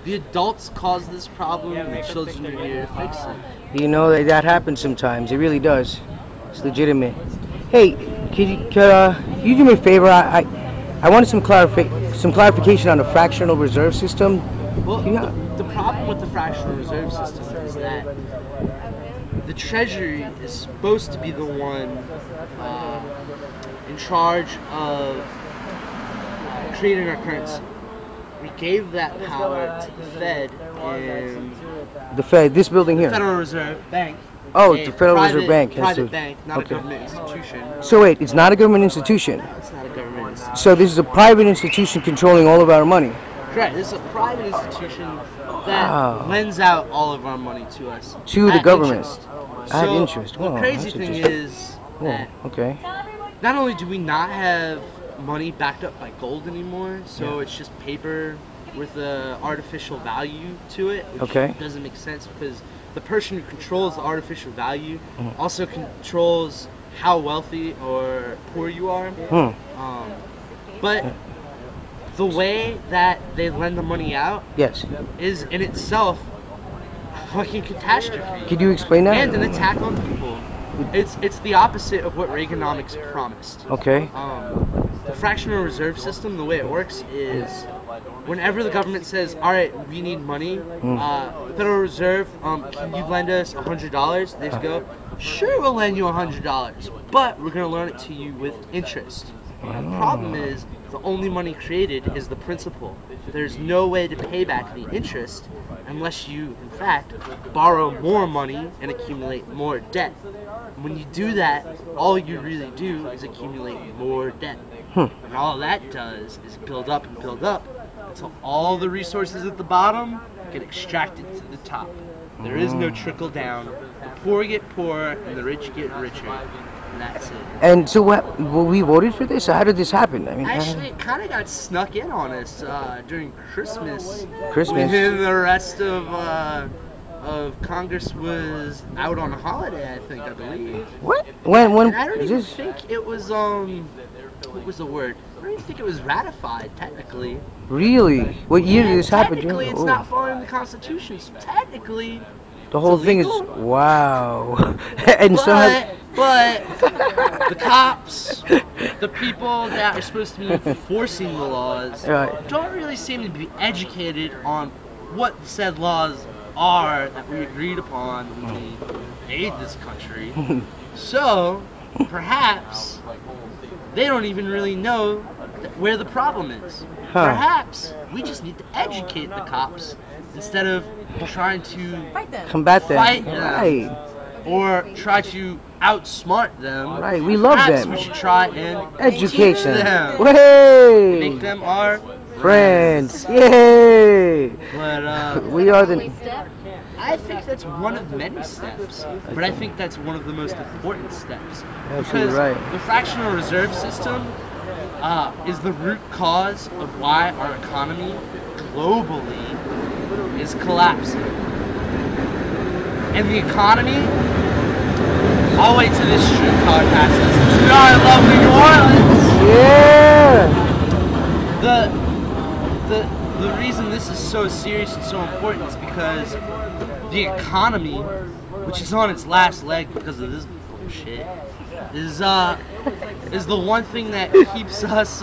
The adults cause this problem, and the children are here to fix it. You know that happens sometimes. It really does. It's legitimate. Hey, could you do me a favor? I wanted some clarification on the fractional reserve system. Well, the problem with the fractional reserve system is that the Treasury is supposed to be the one in charge of creating our currency. We gave that power to the Fed and the Fed, this building here. Federal Reserve Bank. Oh, the Federal Reserve Bank. Private bank, not a government institution. So wait, it's not a government institution? No, it's not a government institution. So this is a private institution controlling all of our money? Correct. This is a private institution that lends out all of our money to us. To the government. Interest. At interest. The crazy thing is that not only do we not have money backed up by gold anymore, so it's just paper with an artificial value to it, which doesn't make sense because the person who controls the artificial value also controls how wealthy or poor you are. But the way that they lend the money out is in itself a fucking catastrophe. Could you explain that? And an attack on people. It's the opposite of what Reaganomics promised. The fractional reserve system, the way it works is whenever the government says, all right, we need money, Federal Reserve, can you lend us $100? They just go, sure, we'll lend you $100, but we're going to loan it to you with interest. The problem is the only money created is the principal. There's no way to pay back the interest unless you, in fact, borrow more money and accumulate more debt. When you do that, all you really do is accumulate more debt. And all that does is build up until all the resources at the bottom get extracted to the top. There is no trickle down. The poor get poorer and the rich get richer. And that's it. And so we voted for this? How did this happen? I mean, actually, it kind of got snuck in on us during Christmas. When the rest of Congress was out on a holiday, I believe. What? When I don't even think it was, what was the word? I don't even think it was ratified, technically. Really? What year did this happen? Technically, it's not following the Constitution, so technically, the whole thing is, wow. And but the cops, the people that are supposed to be enforcing the laws, don't really seem to be educated on what said laws are that we agreed upon when we made this country. So, perhaps, they don't even really know where the problem is. Perhaps we just need to educate the cops instead of trying to combat them. Fight them. Or try to outsmart them. Right, we love them. We should try and educate them. Way. Make them our friends. Yay! But we are the. I think that's one of many steps, but I think that's one of the most important steps. Absolutely right. The fractional reserve system is the root cause of why our economy globally is collapsing. And the economy, I'll wait till this streetcar passes. You know I love New Orleans. The reason this is so serious and so important is because the economy, which is on its last leg because of this bullshit, is the one thing that keeps us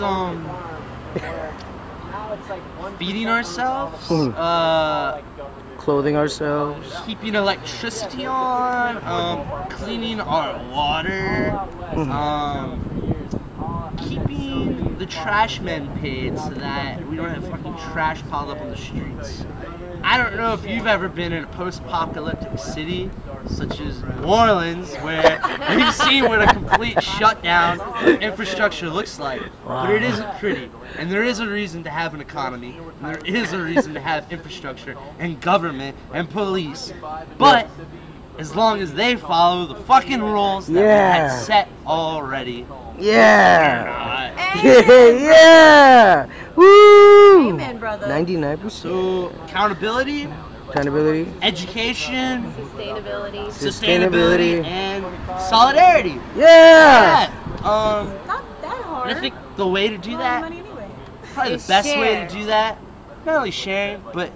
feeding ourselves, clothing ourselves, keeping electricity on, cleaning our water, keeping the trash men paid so that we don't have fucking trash piled up on the streets. I don't know if you've ever been in a post-apocalyptic city such as New Orleans where you've seen what a complete shutdown of infrastructure looks like, but it isn't pretty. And there is a reason to have an economy, and there is a reason to have infrastructure and government and police, but as long as they follow the fucking rules that we had set already. Yeah! Woo! Amen, brother. 99%. So, accountability, education, sustainability, and solidarity. Yeah! Not that hard. And I think the way to do that, probably the best way to do that, not only sharing, but